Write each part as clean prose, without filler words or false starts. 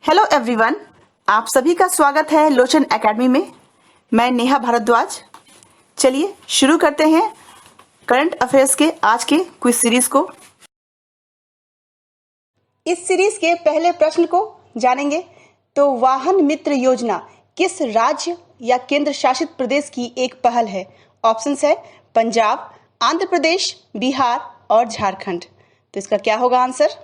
Hello everyone, आप सभी का स्वागत है लोचन एकेडमी में। मैं नेहा भारद्वाज। चलिए शुरू करते हैं करंट अफेयर्स के आज के क्विज सीरीज को। इस सीरीज के पहले प्रश्न को जानेंगे तो वाहन मित्र योजना किस राज्य या केंद्र शासित प्रदेश की एक पहल है? ऑप्शंस है पंजाब, आंध्र प्रदेश, बिहार और झारखंड। तो इसका क्या होगा आंसर?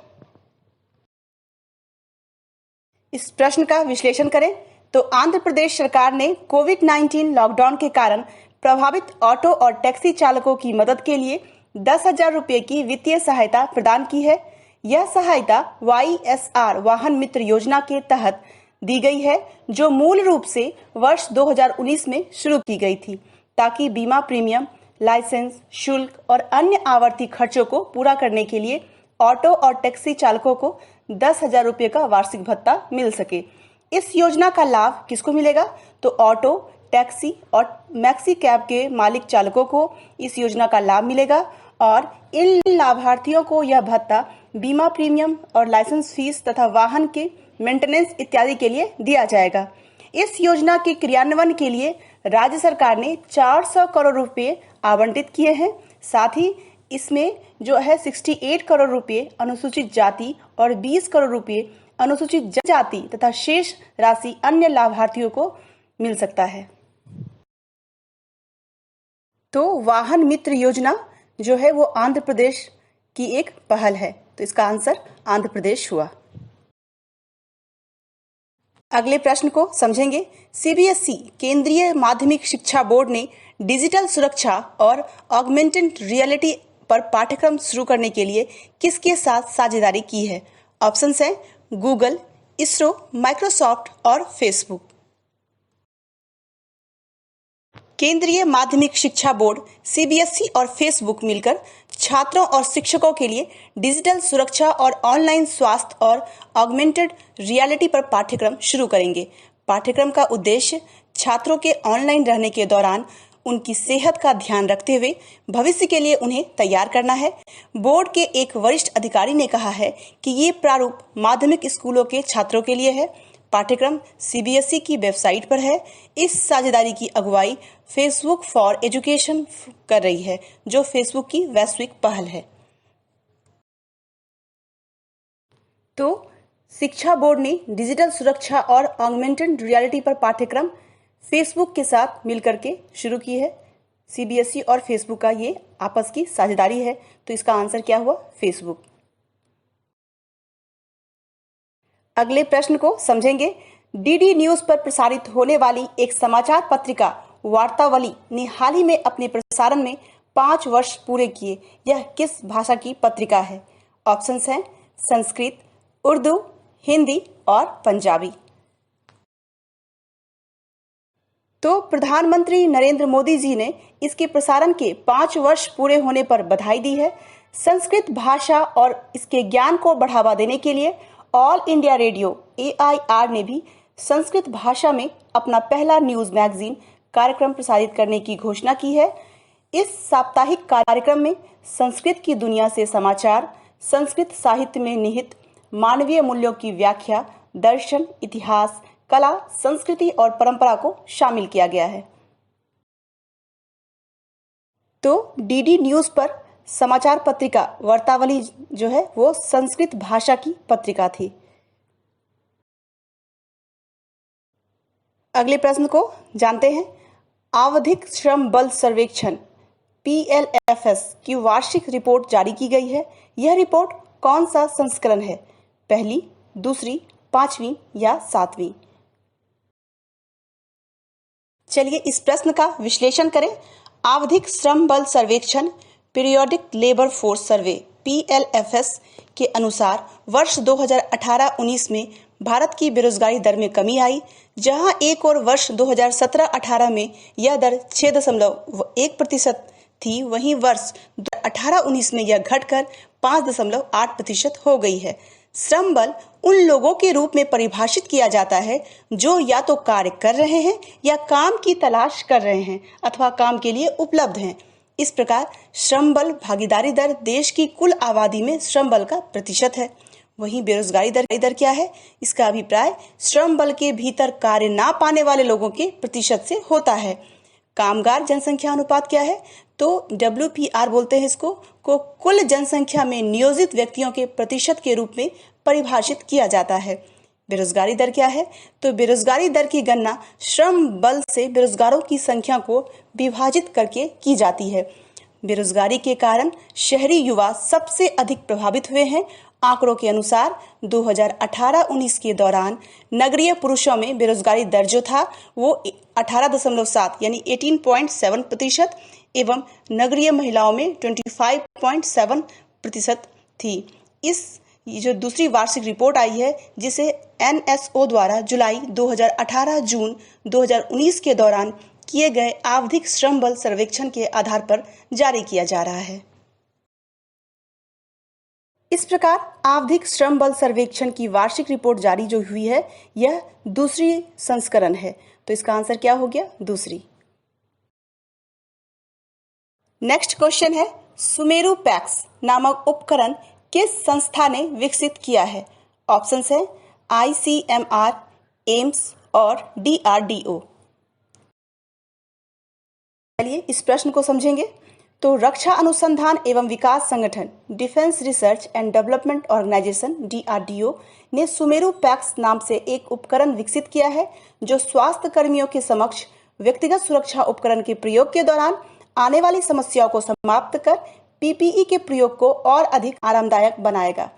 इस प्रश्न का विश्लेषण करें तो आंध्र प्रदेश सरकार ने कोविड-19 लॉकडाउन के कारण प्रभावित ऑटो और टैक्सी चालकों की मदद के लिए 10,000 रुपये की वित्तीय सहायता प्रदान की है। यह सहायता YSR वाहन मित्र योजना के तहत दी गई है, जो मूल रूप से वर्ष 2019 में शुरू की गई थी, ताकि बीमा प्रीमियम, लाइसेंस शुल्क और अन्य आवर्ती खर्चों को पूरा करने के लिए ऑटो और टैक्सी चालकों को 10,000 रुपये का वार्षिक भत्ता मिल सके। इस योजना का लाभ किसको मिलेगा? तो ऑटो, टैक्सी और मैक्सी कैब के मालिक चालकों को इस योजना का लाभ मिलेगा और इन लाभार्थियों को यह भत्ता बीमा प्रीमियम और लाइसेंस फीस तथा वाहन के मेंटेनेंस इत्यादि के लिए दिया जाएगा। इस योजना के क्रियान्वयन के लिए राज्य सरकार ने 400 करोड़ रुपए आवंटित किए हैं। साथ ही इसमें जो है 68 करोड़ रुपए अनुसूचित जाति और 20 करोड़ रुपए अनुसूचित जनजाति तथा शेष राशि अन्य लाभार्थियों को मिल सकता है। तो वाहन मित्र योजना जो है वो आंध्र प्रदेश की एक पहल है, तो इसका आंसर आंध्र प्रदेश हुआ। अगले प्रश्न को समझेंगे। CBSE केंद्रीय माध्यमिक शिक्षा बोर्ड ने डिजिटल सुरक्षा और ऑगमेंटेड रियलिटी पर पाठ्यक्रम शुरू करने के लिए किसके साथ साझेदारी की है? ऑप्शंस हैं गूगल, इसरो, माइक्रोसॉफ्ट और फेसबुक। केंद्रीय माध्यमिक शिक्षा बोर्ड CBSE और फेसबुक मिलकर छात्रों और शिक्षकों के लिए डिजिटल सुरक्षा और ऑनलाइन स्वास्थ्य और ऑगमेंटेड रियलिटी पर पाठ्यक्रम शुरू करेंगे। पाठ्यक्रम का उद्देश्य छात्रों के ऑनलाइन रहने के दौरान उनकी सेहत का ध्यान रखते हुए भविष्य के लिए उन्हें तैयार करना है। बोर्ड के एक वरिष्ठ अधिकारी ने कहा है कि ये प्रारूप माध्यमिक स्कूलों के छात्रों के लिए है। पाठ्यक्रम CBSE की वेबसाइट पर है। इस साझेदारी की अगुवाई फेसबुक फॉर एजुकेशन कर रही है, जो फेसबुक की वैश्विक पहल है। तो शिक्षा बोर्ड ने डिजिटल सुरक्षा और ऑगमेंटेड रियलिटी पर पाठ्यक्रम फेसबुक के साथ मिलकर के शुरू की है। CBSE और फेसबुक का ये आपस की साझेदारी है, तो इसका आंसर क्या हुआ? फेसबुक। अगले प्रश्न को समझेंगे। DD न्यूज पर प्रसारित होने वाली एक समाचार पत्रिका वार्तावली ने हाल ही में अपने प्रसारण में 5 वर्ष पूरे किए। यह किस भाषा की पत्रिका है? ऑप्शंस हैं संस्कृत, उर्दू, हिंदी और पंजाबी। तो प्रधानमंत्री नरेंद्र मोदी जी ने इसके प्रसारण के 5 वर्ष पूरे होने पर बधाई दी है। संस्कृत भाषा और इसके ज्ञान को बढ़ावा देने के लिए ऑल इंडिया रेडियो AIR ने भी संस्कृत भाषा में अपना पहला न्यूज मैगजीन कार्यक्रम प्रसारित करने की घोषणा की है। इस साप्ताहिक कार्यक्रम में संस्कृत की दुनिया से समाचार, संस्कृत साहित्य में निहित मानवीय मूल्यों की व्याख्या, दर्शन, इतिहास, कला, संस्कृति और परंपरा को शामिल किया गया है। तो DD न्यूज पर समाचार पत्रिका वार्तावली जो है वो संस्कृत भाषा की पत्रिका थी। अगले प्रश्न को जानते हैं। आवधिक श्रम बल सर्वेक्षण PLFS की वार्षिक रिपोर्ट जारी की गई है। यह रिपोर्ट कौन सा संस्करण है? पहली, दूसरी, 5वीं या 7वीं? चलिए इस प्रश्न का विश्लेषण करें। आवधिक श्रम बल सर्वेक्षण periodic labour force survey PLFS के अनुसार वर्ष 2018-19 में भारत की बेरोजगारी दर में कमी आई। जहां एक और वर्ष 2017-18 में यह दर 6.1% थी, वहीं वर्ष 2018-19 में यह घटकर 5.8% हो गई है। श्रम बल उन लोगों के रूप में परिभाषित किया जाता है जो या तो कार्य कर रहे हैं या काम की तलाश कर रहे हैं अथवा काम के लिए उपलब्ध हैं। इस प्रकार श्रम बल भागीदारी दर देश की कुल आबादी में श्रम बल का प्रतिशत है। वहीं बेरोजगारी दर क्या है? इसका अभिप्राय श्रम बल के भीतर कार्य ना पाने वाले लोगों के प्रतिशत से होता है। कामगार जनसंख्या अनुपात क्या है? तो WPR बोलते हैं इसको, को कुल जनसंख्या में नियोजित व्यक्तियों के प्रतिशत के रूप में परिभाषित किया जाता है। बेरोजगारी दर क्या है? तो बेरोजगारी दर की गणना श्रम बल से बेरोजगारों की संख्या को विभाजित करके की जाती है। बेरोजगारी के कारण शहरी युवा सबसे अधिक प्रभावित हुए हैं। आंकड़ों के अनुसार 2018-19 के दौरान नगरीय पुरुषों में बेरोजगारी दर जो था वो 18.7 यानी 18.7% एवं नगरीय महिलाओं में 25.7% थी। ये जो दूसरी वार्षिक रिपोर्ट आई है जिसे NSO द्वारा जुलाई 2018 जून 2019 के दौरान किए गए आवधिक श्रम बल सर्वेक्षण के आधार पर जारी किया जा रहा है। इस प्रकार आवधिक श्रम बल सर्वेक्षण की वार्षिक रिपोर्ट जारी जो हुई है यह दूसरी संस्करण है। तो इसका आंसर क्या हो गया? दूसरी। नेक्स्ट क्वेश्चन है, सुमेरु पैक्स नामक उपकरण किस संस्था ने विकसित किया है? ऑप्शंस है ICMR, एम्स और DRDO। चलिए इस प्रश्न को समझेंगे। तो रक्षा अनुसंधान एवं विकास संगठन defence research and development organisation DRDO ने सुमेरु पैक्स नाम से एक उपकरण विकसित किया है जो स्वास्थ्य कर्मियों के समक्ष व्यक्तिगत सुरक्षा उपकरण के प्रयोग के दौरान आने वाली समस्याओं को समाप्त कर PPE के प्रयोग को और अधिक आरामदायक बनाएगा।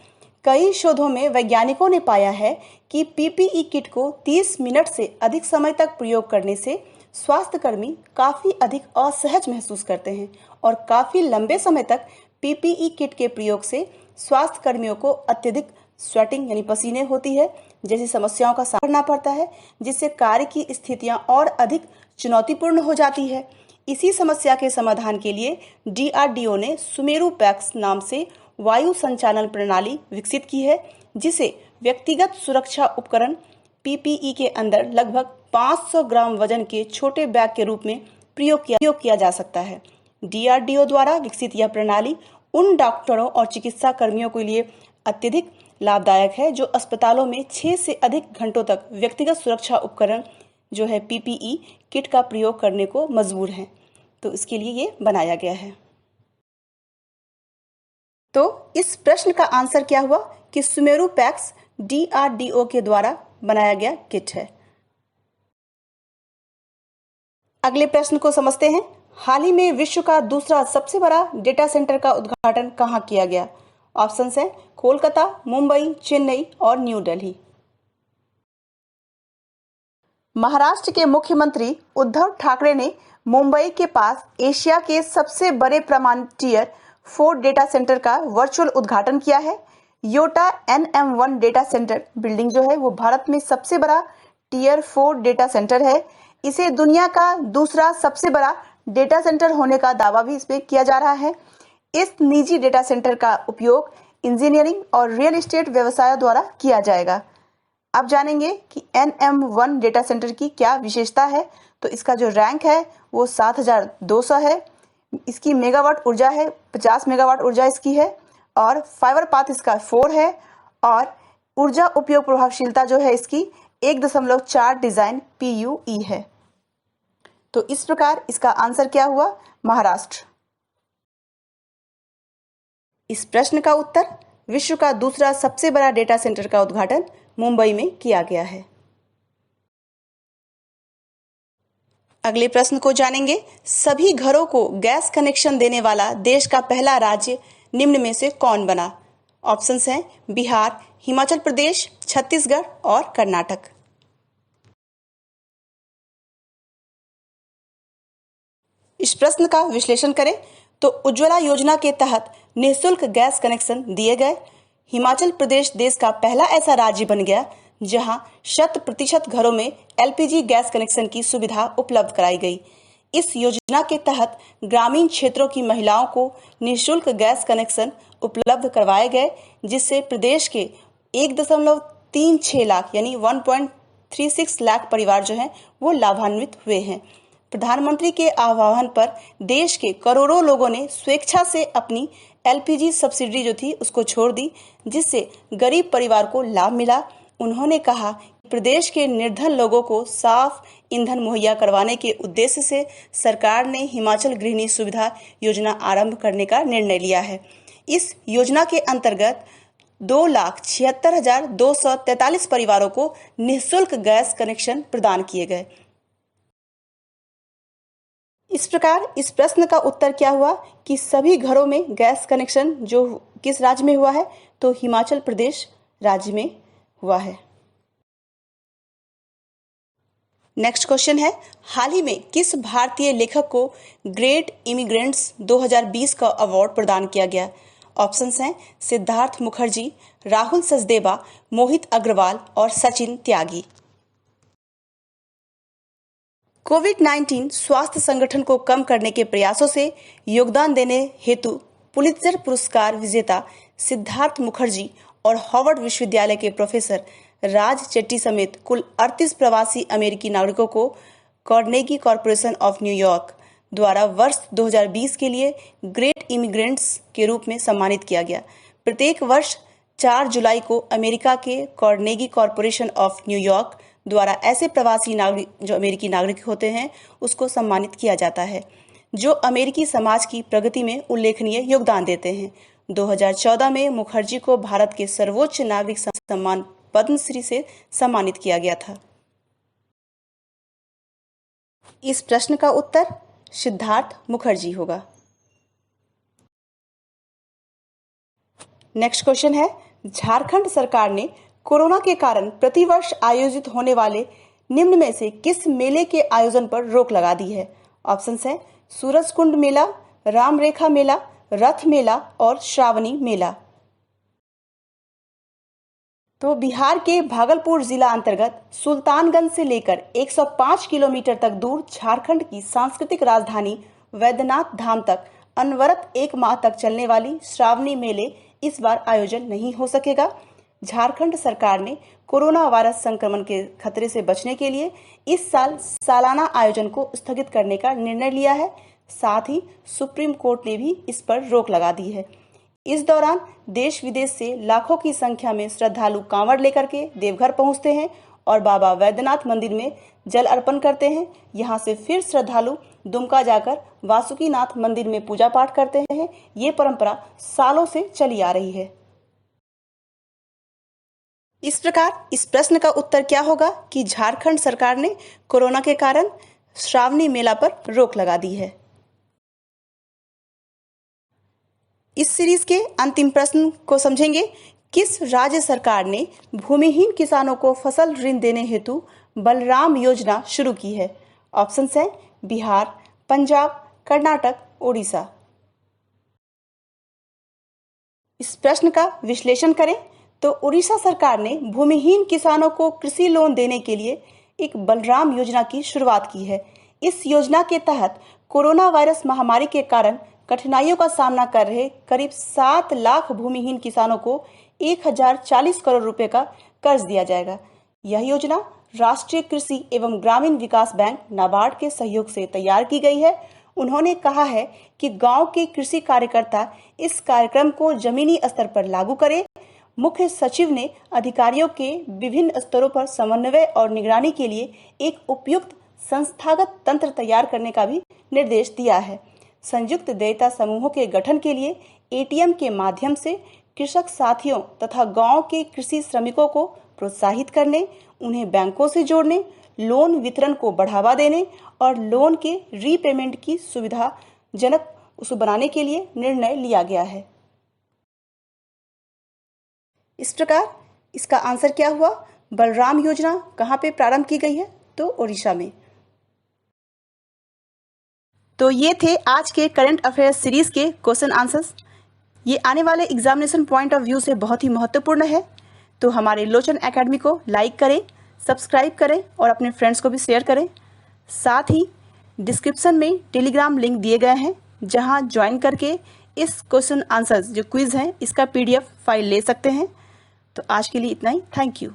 कई शोधों में वैज्ञानिकों ने पाया है कि PPE किट को 30 मिनट से अधिक समय तक प्रयोग करने से स्वास्थ्य कर्मी काफी अधिक असहज महसूस करते हैं और काफी लंबे समय तक PPE किट के प्रयोग से स्वास्थ्य कर्मियों को अत्यधिक स्वेटिंग यानी पसीने होती है जैसी समस्याओं का सामना करना पड़ता है, जिससे कार्य की स्थितियां और अधिक चुनौतीपूर्ण हो जाती है। इसी समस्या के समाधान के लिए DRDO ने सुमेरु पैक्स नाम से वायु संचालन प्रणाली विकसित की है, जिसे व्यक्तिगत सुरक्षा उपकरण PPE के अंदर लगभग 500 ग्राम वजन के छोटे बैग के रूप में प्रयोग किया जा सकता है। DRDO द्वारा विकसित यह प्रणाली उन डॉक्टरों और चिकित्सा कर्मियों के लिए अत्यधिक लाभदायक है जो अस्पतालों में 6 से अधिक घंटों तक व्यक्तिगत सुरक्षा उपकरण जो है PPE किट का प्रयोग करने को मजबूर हैं। तो इसके लिए ये बनाया गया है। तो इस प्रश्न का आंसर क्या हुआ कि सुमेरु पैक्स DRDO के द्वारा बनाया गया किट है। अगले प्रश्न को समझते हैं। हाल ही में विश्व का दूसरा सबसे बड़ा डेटा सेंटर का उद्घाटन कहां किया गया? ऑप्शंस हैं कोलकाता, मुंबई, चेन्नई और न्यू दिल्ली। महाराष्ट्र के मुख्यमंत्री उद्धव ठाकरे ने मुंबई के पास एशिया के सबसे बड़े प्रमाणित टियर 4 डेटा सेंटर का वर्चुअल उद्घाटन किया है। Yotta NM1 data centre building जो है वो भारत में सबसे बड़ा टियर 4 डेटा सेंटर है। इसे दुनिया का दूसरा सबसे बड़ा डेटा सेंटर होने का दावा भी इसमें किया जा रहा है। इस निजी डेटा सेंटर का उपयोग इंजीनियरिंग और रियल एस्टेट व्यवसायों द्वारा किया जाएगा। अब जानेंगे कि NM1 डेटा सेंटर की क्या विशेषता है। तो इसका जो रैंक है वो 7200 है। इसकी मेगावाट ऊर्जा है 50 मेगावाट ऊर्जा इसकी है और फाइबर पाथ इसका 4 है और ऊर्जा उपयोग प्रभावशीलता जो है इसकी 1.4 डिजाइन PUE है। तो इस प्रकार इसका आंसर क्या हुआ? महाराष्ट्र। इस प्रश्न का उत्तर विश्व का दूसरा सबसे बड़ा डेटा सेंटर का उद्घाटन मुंबई में किया गया है। अगले प्रश्न को जानेंगे। सभी घरों को गैस कनेक्शन देने वाला देश का पहला राज्य निम्न में से कौन बना? ऑप्शंस हैं बिहार, हिमाचल प्रदेश, छत्तीसगढ़ और कर्नाटक। इस प्रश्न का विश्लेषण करें तो उज्ज्वला योजना के तहत निःशुल्क गैस कनेक्शन दिए गए। हिमाचल प्रदेश देश का पहला ऐसा राज्य बन गया जहां 100% घरों में LPG गैस कनेक्शन की सुविधा उपलब्ध कराई गई। इस योजना के तहत ग्रामीण क्षेत्रों की महिलाओं को निःशुल्क गैस कनेक्शन उपलब्ध करवाए गए, जिससे प्रदेश के 1.36 लाख यानी 1.36 लाख परिवार जो हैं वो लाभान्वित हुए हैं। प्रधानमंत्री के आह्वान पर देश के करोड़ों लोगों ने स्वेच्छा से अपनी LPG सब्सिडी जो थी उसको छोड़ दी, जिससे गरीब परिवार को लाभ मिला। उन्होंने कहा कि प्रदेश के निर्धन लोगों को साफ ईंधन मुहैया करवाने के उद्देश्य से सरकार ने हिमाचल गृहिणी सुविधा योजना आरंभ करने का निर्णय लिया है। इस योजना के अंतर्गत 2,76,243 परिवारों को निःशुल्क गैस कनेक्शन प्रदान किए गए। इस प्रकार इस प्रश्न का उत्तर क्या हुआ कि सभी घरों में गैस कनेक्शन जो किस राज्य में हुआ है, तो हिमाचल प्रदेश राज्य में हुआ है। नेक्स्ट क्वेश्चन है, हाल ही में किस भारतीय लेखक को ग्रेट इमिग्रेंट्स 2020 का अवार्ड प्रदान किया गया? ऑप्शंस हैं सिद्धार्थ मुखर्जी, राहुल सचदेवा, मोहित अग्रवाल और सचिन त्यागी। कोविड-19 स्वास्थ्य संगठन को कम करने के प्रयासों से योगदान देने हेतु पुलित्जर पुरस्कार विजेता सिद्धार्थ मुखर्जी और हार्वर्ड विश्वविद्यालय के प्रोफेसर राज चेट्टी समेत कुल 38 प्रवासी अमेरिकी नागरिकों को कार्नेगी कॉरपोरेशन ऑफ न्यूयॉर्क द्वारा वर्ष 2020 के लिए ग्रेट इमिग्रेंट्स के रूप में सम्मानित किया गया। प्रत्येक वर्ष 4 जुलाई को अमेरिका के कार्नेगी कॉरपोरेशन ऑफ न्यूयॉर्क द्वारा ऐसे प्रवासी नागरिक जो अमेरिकी नागरिक होते हैं उसको सम्मानित किया जाता है जो अमेरिकी समाज की प्रगति में उल्लेखनीय योगदान देते हैं। 2014 में मुखर्जी को भारत के सर्वोच्च नागरिक सम्मान पद्मश्री से सम्मानित किया गया था। इस प्रश्न का उत्तर सिद्धार्थ मुखर्जी होगा। नेक्स्ट क्वेश्चन है, झारखंड सरकार ने कोरोना के कारण प्रतिवर्ष आयोजित होने वाले निम्न में से किस मेले के आयोजन पर रोक लगा दी है? ऑप्शंस हैं सूरजकुंड मेला, रामरेखा मेला, रथ मेला और श्रावणी मेला। तो बिहार के भागलपुर जिला अंतर्गत सुल्तानगंज से लेकर 105 किलोमीटर तक दूर झारखंड की सांस्कृतिक राजधानी वैद्यनाथ धाम तक अनवरत 1 माह तक चलने वाली श्रावणी मेले इस बार आयोजन नहीं हो सकेगा। झारखंड सरकार ने कोरोना वायरस संक्रमण के खतरे से बचने के लिए इस साल सालाना आयोजन को स्थगित करने का निर्णय लिया है। साथ ही सुप्रीम कोर्ट ने भी इस पर रोक लगा दी है। इस दौरान देश विदेश से लाखों की संख्या में श्रद्धालु कांवड़ लेकर के देवघर पहुंचते हैं और बाबा वैद्यनाथ मंदिर में जल अर्पण करते हैं। यहां से फिर श्रद्धालु दुमका जाकर वासुकीनाथ मंदिर में पूजा पाठ करते हैं। ये परंपरा सालों से चली आ रही है। इस प्रकार इस प्रश्न का उत्तर क्या होगा कि झारखंड सरकार ने कोरोना के कारण श्रावणी मेला पर रोक लगा दी है। इस सीरीज के अंतिम प्रश्न को समझेंगे, किस राज्य सरकार ने भूमिहीन किसानों को फसल ऋण देने हेतु बलराम योजना शुरू की है? ऑप्शंस हैं बिहार, पंजाब, कर्नाटक, ओडिशा। इस प्रश्न का विश्लेषण करें तो उड़ीसा सरकार ने भूमिहीन किसानों को कृषि लोन देने के लिए एक बलराम योजना की शुरुआत की है। इस योजना के तहत कोरोना वायरस महामारी के कारण कठिनाइयों का सामना कर रहे करीब 7 लाख भूमिहीन किसानों को 1040 करोड़ रुपए का कर्ज दिया जाएगा। यह योजना राष्ट्रीय कृषि एवं ग्रामीण विकास बैंक नाबार्ड के सहयोग से तैयार की गई है। उन्होंने कहा है कि गांव के कृषि कार्यकर्ता इस कार्यक्रम को जमीनी स्तर पर लागू करें। मुख्य सचिव ने अधिकारियों के विभिन्न स्तरों पर समन्वय और निगरानी के लिए एक उपयुक्त संस्थागत तंत्र तैयार करने का भी निर्देश दिया है। संयुक्त देयता समूहों के गठन के लिए एटीएम के माध्यम से कृषक साथियों तथा गांव के कृषि श्रमिकों को प्रोत्साहित करने, उन्हें बैंकों से जोड़ने, लोन वितरण को बढ़ावा देने और लोन के रीपेमेंट की सुविधाजनक उसे बनाने के लिए निर्णय लिया गया है। इस प्रकार इसका आंसर क्या हुआ? बलराम योजना कहाँ पे प्रारंभ की गई है? तो ओडिशा में। तो ये थे आज के करंट अफेयर्स सीरीज के क्वेश्चन आंसर्स। ये आने वाले एग्जामिनेशन पॉइंट ऑफ व्यू से बहुत ही महत्वपूर्ण है। तो हमारे लोचन एकेडमी को लाइक करें, सब्सक्राइब करें और अपने फ्रेंड्स को भी शेयर करें। साथ ही डिस्क्रिप्शन में टेलीग्राम लिंक दिए गए हैं जहां ज्वाइन करके इस क्वेश्चन आंसर्स जो क्विज हैं इसका PDF फाइल ले सकते हैं। तो आज के लिए इतना ही। Thank you.